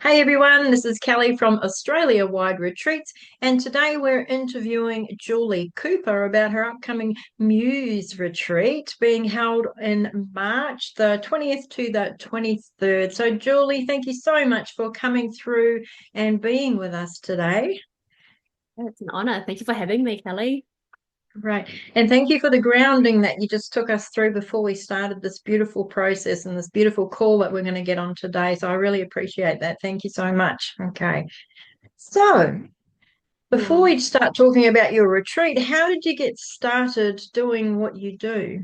Hey everyone, this is Kelly from Australia Wide Retreats, and today we're interviewing Julie Cooper about her upcoming MUSE Retreat being held in March the 20th to the 23rd. So, Julie, thank you so much for coming through and being with us today. It's an honor. Thank you for having me, Kelly. Right. And thank you for the grounding that you just took us through before we started this beautiful process and this beautiful call that we're going to get on today. So I really appreciate that. Thank you so much. Okay. So, before Mm. we start talking about your retreat, how did you get started doing what you do?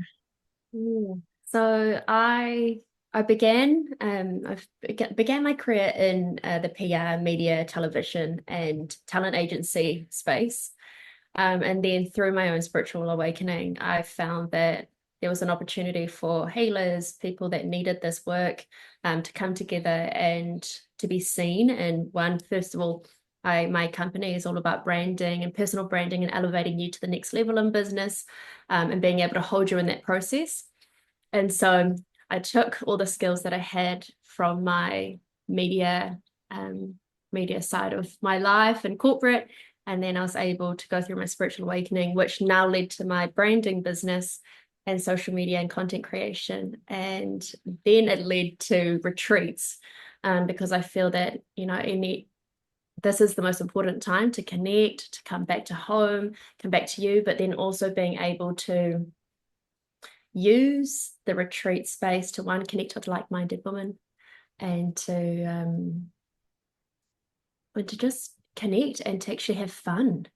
So I began my career in the PR, media, television, and talent agency space. And then through my own spiritual awakening, I found that there was an opportunity for healers, people that needed this work, to come together and to be seen. And first of all, my company is all about branding and personal branding and elevating you to the next level in business, and being able to hold you in that process. And so I took all the skills that I had from my media, um, media side of my life and corporate. And then I was able to go through my spiritual awakening, which now led to my branding business and social media and content creation. And then it led to retreats, because I feel that, this is the most important time to connect, to come back to home, come back to you, but then also being able to use the retreat space to connect with like-minded women and to just connect and to actually have fun.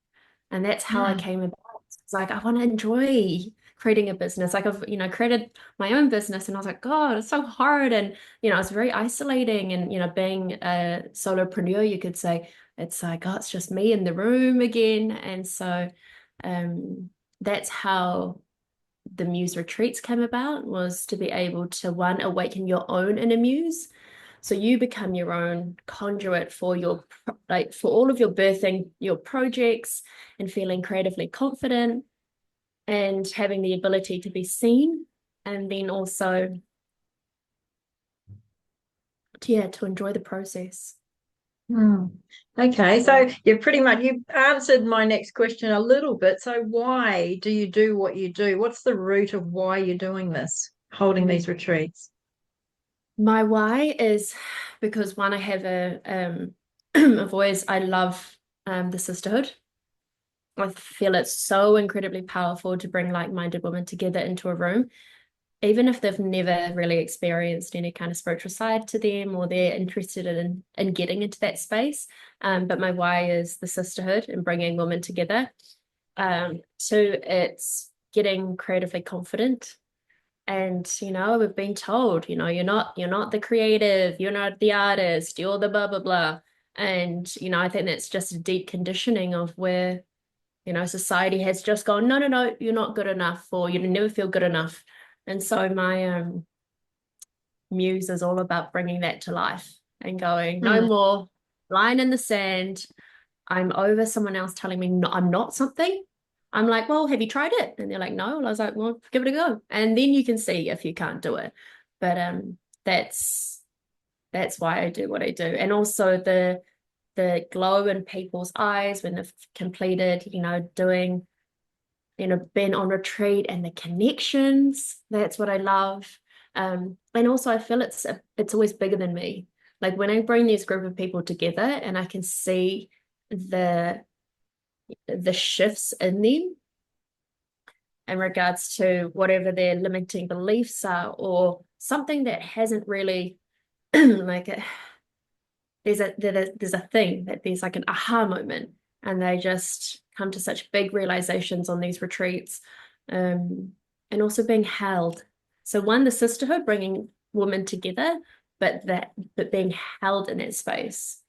And that's how I Mm, came about. It's like I want to enjoy creating a business. Like I've, created my own business and I was like, God, it's so hard. And, it's very isolating. And, being a solopreneur, you could say, it's like, oh, it's just me in the room again. And so that's how the Muse retreats came about, was to be able to awaken your own inner muse. So you become your own conduit for for all of your birthing your projects and feeling creatively confident and having the ability to be seen, and then also to enjoy the process. mm. Okay, Yeah. so you answered my next question a little bit. So why do you do what you do? What's the root of why you're doing this, holding these retreats? My why is because one, I have I love the sisterhood. I feel it's so incredibly powerful to bring like-minded women together into a room, even if they've never really experienced any kind of spiritual side to them or they're interested in getting into that space. But my why is the sisterhood and bringing women together. Two, it's getting creatively confident. And we've been told, you're not the creative, you're not the artist, you're the blah blah blah. And I think that's just a deep conditioning of where society has just gone, no, no, no, you're not good enough, or you never feel good enough. And so my muse is all about bringing that to life and going, no Mm, more line in the sand. I'm over someone else telling me no, I'm not something. I'm like, well, have you tried it? And they're like, no. And I was like, well, give it a go. And then you can see if you can't do it. But that's why I do what I do. And also the glow in people's eyes when they've completed, doing, been on retreat, and the connections. That's what I love. And also I feel it's always bigger than me. Like when I bring this group of people together and I can see the shifts in them in regards to whatever their limiting beliefs are, or something that hasn't really like there's a thing that there's like an aha moment, and they just come to such big realizations on these retreats, um, and also being held. So one, the sisterhood, bringing women together, but being held in that space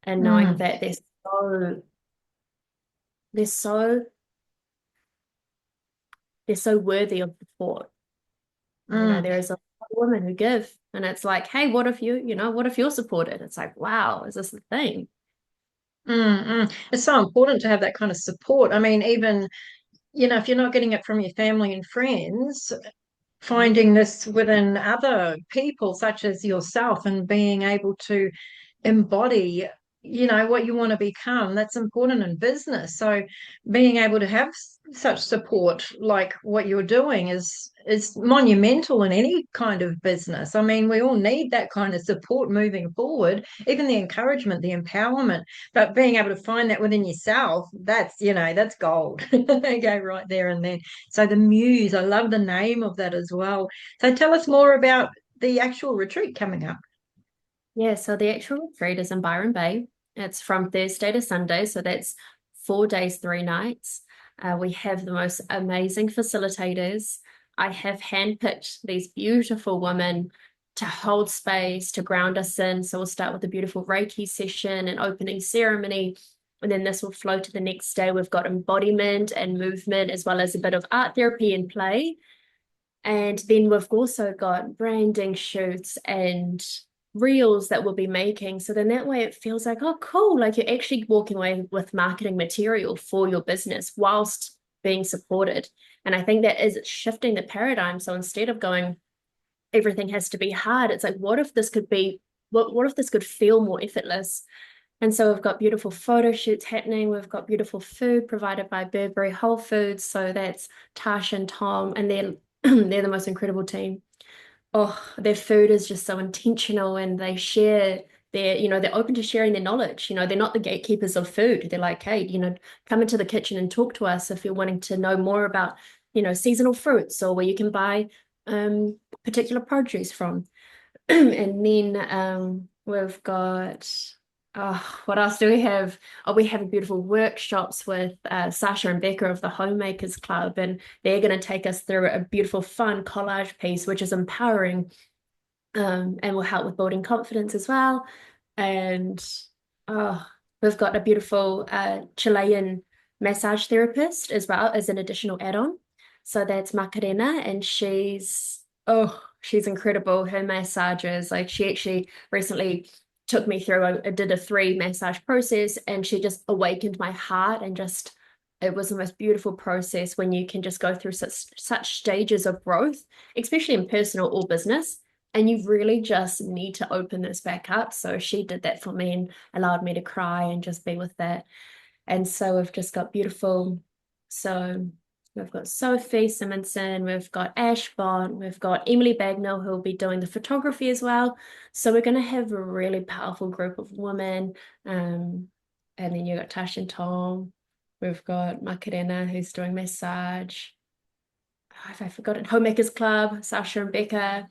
and knowing mm, that so they're so they're so worthy of support. mm. There is a lot of women who give, and it's like, hey, what if you're supported? It's like, wow, is this the thing? It's so important to have that kind of support. I mean, even, if you're not getting it from your family and friends, finding this within other people, such as yourself, and being able to embody, what you want to become. That's important in business. So being able to have such support like what you're doing is monumental in any kind of business. I mean, we all need that kind of support moving forward, even the encouragement, the empowerment, but being able to find that within yourself, that's gold. Okay, right there and then. So the Muse, I love the name of that as well. So tell us more about the actual retreat coming up. Yeah, so the actual retreat is in Byron Bay. It's from Thursday to Sunday, so that's 4 days, 3 nights. We have the most amazing facilitators. I have handpicked these beautiful women to hold space, to ground us in. So we'll start with a beautiful Reiki session and opening ceremony. And then this will flow to the next day. We've got embodiment and movement, as well as a bit of art therapy and play. And then we've also got branding shoots and reels that we'll be making. So then that way it feels like, oh, cool. Like you're actually walking away with marketing material for your business whilst being supported. And I think that is shifting the paradigm. So instead of going, everything has to be hard, it's like, what if this could be, what if this could feel more effortless? And so we've got beautiful photo shoots happening. We've got beautiful food provided by Burberry Whole Foods. So that's Tash and Tom, and they're the most incredible team. Oh, their food is just so intentional, and they share they're open to sharing their knowledge. They're not the gatekeepers of food. They're like, hey, come into the kitchen and talk to us if you're wanting to know more about, seasonal fruits or where you can buy particular produce from. And then we've got, what else do we have? Oh, we have beautiful workshops with Sasha and Becca of the Homemakers Club, and they're going to take us through a beautiful, fun collage piece, which is empowering, and will help with building confidence as well. And oh, we've got a beautiful Chilean massage therapist as well as an additional add-on. So that's Macarena, and she's incredible. Her massages, like she actually recently took me through, I did a 3 massage process, and she just awakened my heart, and just it was the most beautiful process when you can just go through such stages of growth, especially in personal or business, and you really just need to open this back up. So she did that for me and allowed me to cry and just be with that. And so we've just got beautiful. So we've got Sophie Simonson, we've got Ash Bond, we've got Emily Bagnall, who will be doing the photography as well. So we're going to have a really powerful group of women. And then you've got Tash and Tom. We've got Macarena, who's doing massage. Have I forgotten? Homemakers Club, Sasha and Becca.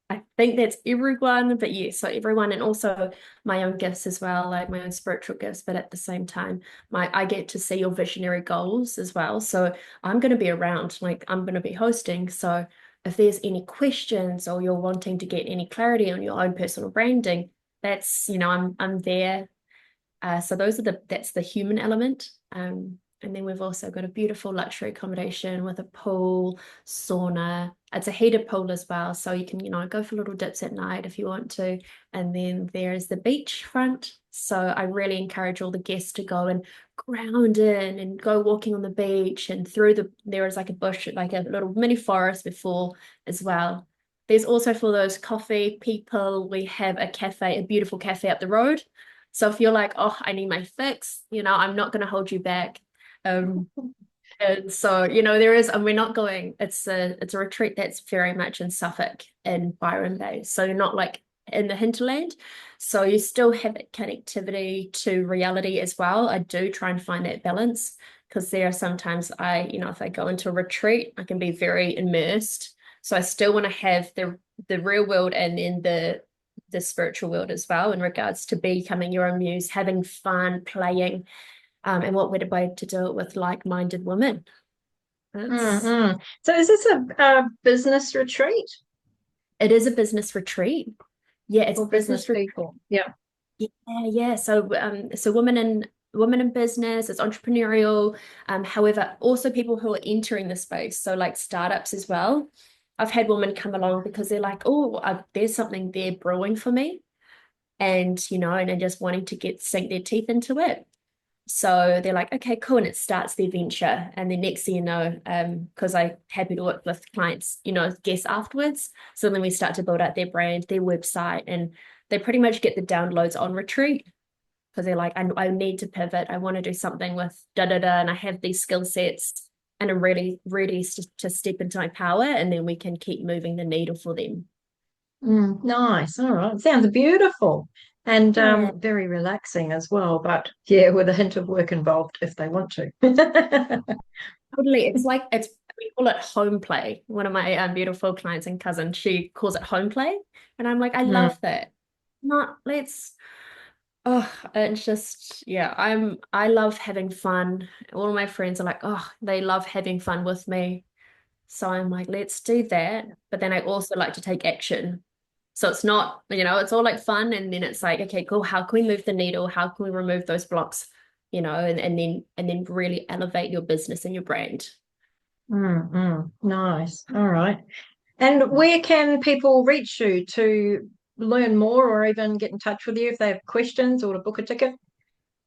I think that's everyone, but yeah, so everyone, and also my own gifts as well, like my own spiritual gifts, but at the same time, I get to see your visionary goals as well. So I'm going to be around, like I'm going to be hosting. So if there's any questions or you're wanting to get any clarity on your own personal branding, that's, I'm there. So that's the human element. And then we've also got a beautiful luxury accommodation with a pool, sauna. It's a heated pool as well, so you can, go for little dips at night if you want to. And then there's the beach front. So I really encourage all the guests to go and ground in and go walking on the beach, and there is like a bush, like a little mini forest before as well. There's also, for those coffee people, we have a beautiful cafe up the road. So if you're like, oh, I need my fix, I'm not going to hold you back. Um, and so, there is, and we're not going, it's a retreat that's very much in Suffolk in Byron Bay. So you're not like in the hinterland. So you still have that connectivity to reality as well. I do try and find that balance, because there are sometimes if I go into a retreat, I can be very immersed. So I still want to have the real world and then the spiritual world as well, in regards to becoming your own muse, having fun, playing. And what better way to do it with like-minded women? So is this a business retreat? It is a business retreat. Yeah, it's For business people? Yeah. Yeah, yeah. So women in business, it's entrepreneurial. However, also people who are entering the space, so like startups as well. I've had women come along because they're like, oh, there's something there brewing for me, and and they're just wanting to sink their teeth into it. So they're like, okay, cool. And it starts their venture. And then next thing you know, because I'm happy to work with clients, guests afterwards. So then we start to build out their brand, their website, and they pretty much get the downloads on retreat because they're like, I need to pivot. I want to do something with da da da, and I have these skill sets, and I'm really ready to step into my power, and then we can keep moving the needle for them. Nice. All right. Sounds beautiful and Yeah, very relaxing as well. But yeah, with a hint of work involved if they want to. totally. It's like it's we call it home play. One of my beautiful clients and cousin, she calls it home play, and I'm like, I Mm, love that. Not let's. Oh, it's just, yeah, I love having fun. All of my friends are like, oh, they love having fun with me. So I'm like, let's do that. But then I also like to take action. So it's not, it's all like fun. And then it's like, okay, cool. How can we move the needle? How can we remove those blocks? And then really elevate your business and your brand. nice. All right. And where can people reach you to learn more or even get in touch with you if they have questions or to book a ticket?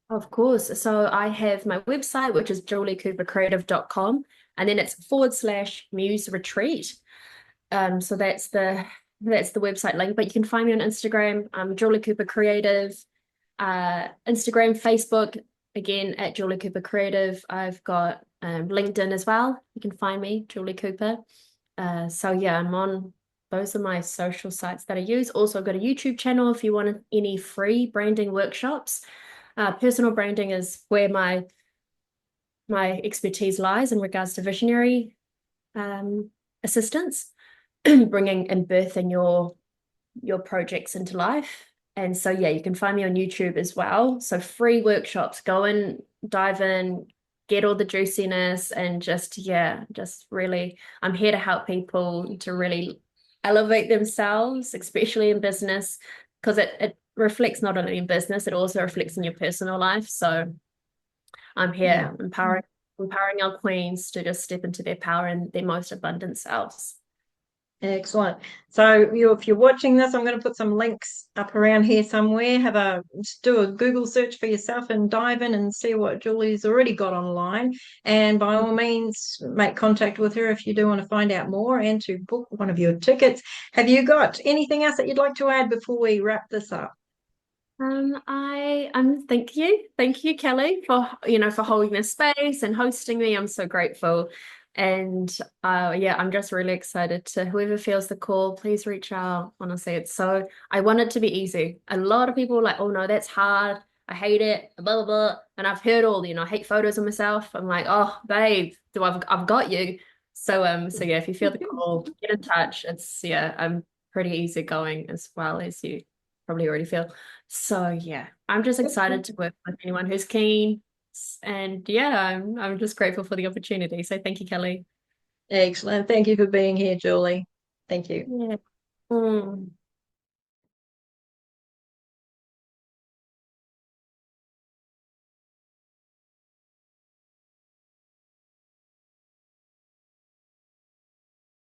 Of course. So I have my website, which is juliecoopercreative.com, and then it's /MUSE Retreat. So that's the website link. But you can find me on Instagram, Julie Cooper Creative, Instagram, Facebook, again at Julie Cooper Creative. I've got LinkedIn as well. You can find me, Julie Cooper. So yeah, I'm on those are my social sites that I use. Also, I've got a YouTube channel if you want any free branding workshops. Personal branding is where my expertise lies in regards to visionary assistance, bringing and birthing your projects into life. And so yeah, you can find me on YouTube as well. So free workshops, go and dive in, get all the juiciness, and just really, I'm here to help people to really elevate themselves, especially in business, because it reflects not only in business, it also reflects in your personal life. So I'm Yeah. here empowering our queens to just step into their power and their most abundant selves. Excellent. So if you're watching this, I'm going to put some links up around here somewhere. Just do a Google search for yourself and dive in and see what Julie's already got online. And by all means, make contact with her if you do want to find out more and to book one of your tickets. Have you got anything else that you'd like to add before we wrap this up? Thank you, Kelly, for holding this space and hosting me. I'm so grateful, and yeah, I'm just really excited to whoever feels the call, please reach out. Honestly, I want it to be easy. A lot of people are like, oh no, that's hard. I hate it, blah blah blah. And I've heard all, I hate photos of myself. I'm like, oh babe, I've got you. So yeah, if you feel the call, get in touch. I'm pretty easygoing as well as you probably already feel. So yeah, I'm just excited to work with anyone who's keen. And yeah, I'm just grateful for the opportunity. So thank you, Kelly. Excellent. Thank you for being here, Julie. Thank you. Yeah. Mm.